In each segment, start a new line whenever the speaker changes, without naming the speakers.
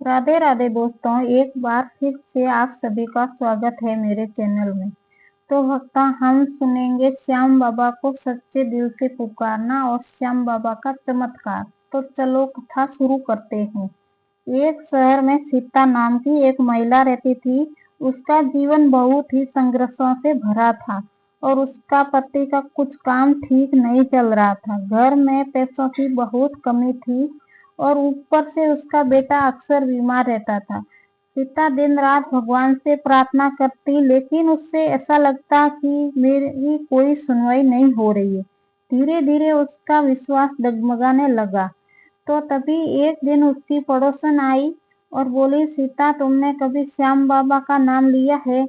राधे राधे दोस्तों, एक बार फिर से आप सभी का स्वागत है मेरे चैनल में। तो भक्ता, हम सुनेंगे श्याम बाबा को सच्चे दिल से पुकारना और श्याम बाबा का चमत्कार। तो चलो कथा शुरू करते हैं। एक शहर में सीता नाम की एक महिला रहती थी। उसका जीवन बहुत ही संघर्षों से भरा था और उसका पति का कुछ काम ठीक नहीं चल रहा था। घर में पैसों की बहुत कमी थी और ऊपर से उसका बेटा अक्सर बीमार रहता था। सीता दिन रात भगवान से प्रार्थना करती, लेकिन उससे ऐसा लगता कि मेरी कोई सुनवाई नहीं हो रही है। धीरे धीरे उसका विश्वास डगमगाने लगा। तो तभी एक दिन उसकी पड़ोसन आई और बोली, सीता, तुमने कभी श्याम बाबा का नाम लिया है?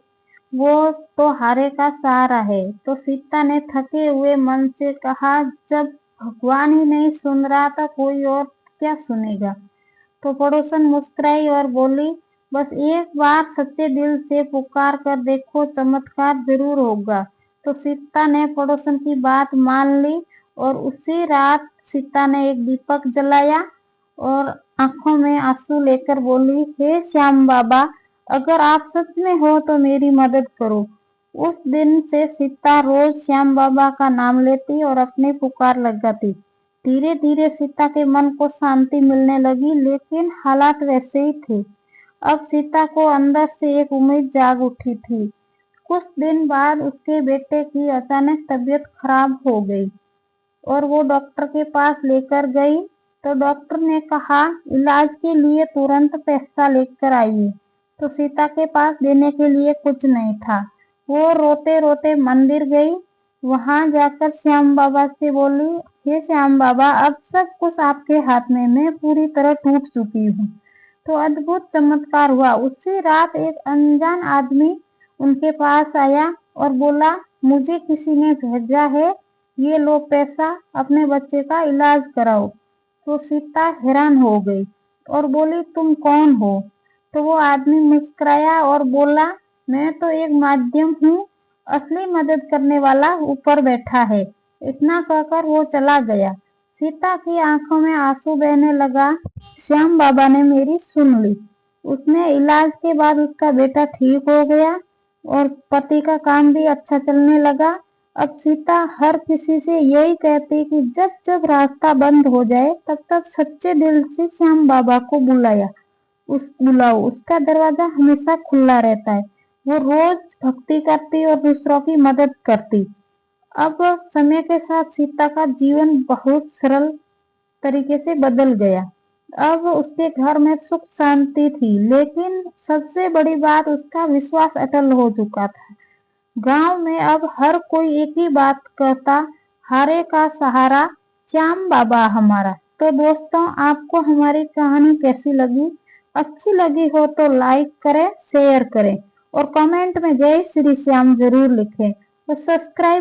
वो तो हारे का सहारा है। तो सीता ने थके हुए मन से कहा, जब भगवान ही नहीं सुन रहा था, कोई और क्या सुनेगा। तो पड़ोसन मुस्कुराई और बोली, बस एक बार सच्चे दिल से पुकार कर देखो, चमत्कार जरूर होगा। तो सीता ने पड़ोसन की बात मान ली और उसी रात सीता ने एक दीपक जलाया और आंखों में आंसू लेकर बोली, हे श्याम बाबा, अगर आप सच में हो तो मेरी मदद करो। उस दिन से सीता रोज श्याम बाबा का नाम लेती और अपनी पुकार लगाती। धीरे धीरे सीता के मन को शांति मिलने लगी, लेकिन हालात वैसे ही थे। अब सीता को अंदर से एक उम्मीद जाग उठी थी। कुछ दिन बाद उसके बेटे की अचानक तबीयत खराब हो गई और वो डॉक्टर के पास लेकर गई। तो डॉक्टर ने कहा, इलाज के लिए तुरंत पैसा लेकर आइए। तो सीता के पास देने के लिए कुछ नहीं था। वो रोते रोते मंदिर गई। वहां जाकर श्याम बाबा से बोली, हे श्याम बाबा, अब सब कुछ आपके हाथ में, मैं पूरी तरह टूट चुकी हूँ। तो अद्भुत चमत्कार हुआ। उसी रात एक अनजान आदमी उनके पास आया और बोला, मुझे किसी ने भेजा है, ये लो पैसा, अपने बच्चे का इलाज कराओ। तो सीता हैरान हो गई और बोली, तुम कौन हो? तो वो आदमी मुस्कुराया और बोला, मैं तो एक माध्यम हूँ, असली मदद करने वाला ऊपर बैठा है। इतना कहकर वो चला गया। सीता की आंखों में आंसू बहने लगा। श्याम बाबा ने मेरी सुन ली। उसने इलाज के बाद उसका बेटा ठीक हो गया और पति का काम भी अच्छा चलने लगा। अब सीता हर किसी से यही कहती कि जब जब रास्ता बंद हो जाए, तब तब सच्चे दिल से श्याम बाबा को बुलाओ, उसका दरवाजा हमेशा खुला रहता है। वो रोज भक्ति करती और दूसरों की मदद करती। अब समय के साथ सीता का जीवन बहुत सरल तरीके से बदल गया। अब उसके घर में सुख शांति थी, लेकिन सबसे बड़ी बात, उसका विश्वास अटल हो चुका था। गांव में अब हर कोई एक ही बात कहता, हारे का सहारा श्याम बाबा हमारा। तो दोस्तों, आपको हमारी कहानी कैसी लगी? अच्छी लगी हो तो लाइक करें, शेयर करें और कमेंट में जय श्री श्याम जरूर लिखें और सब्सक्राइब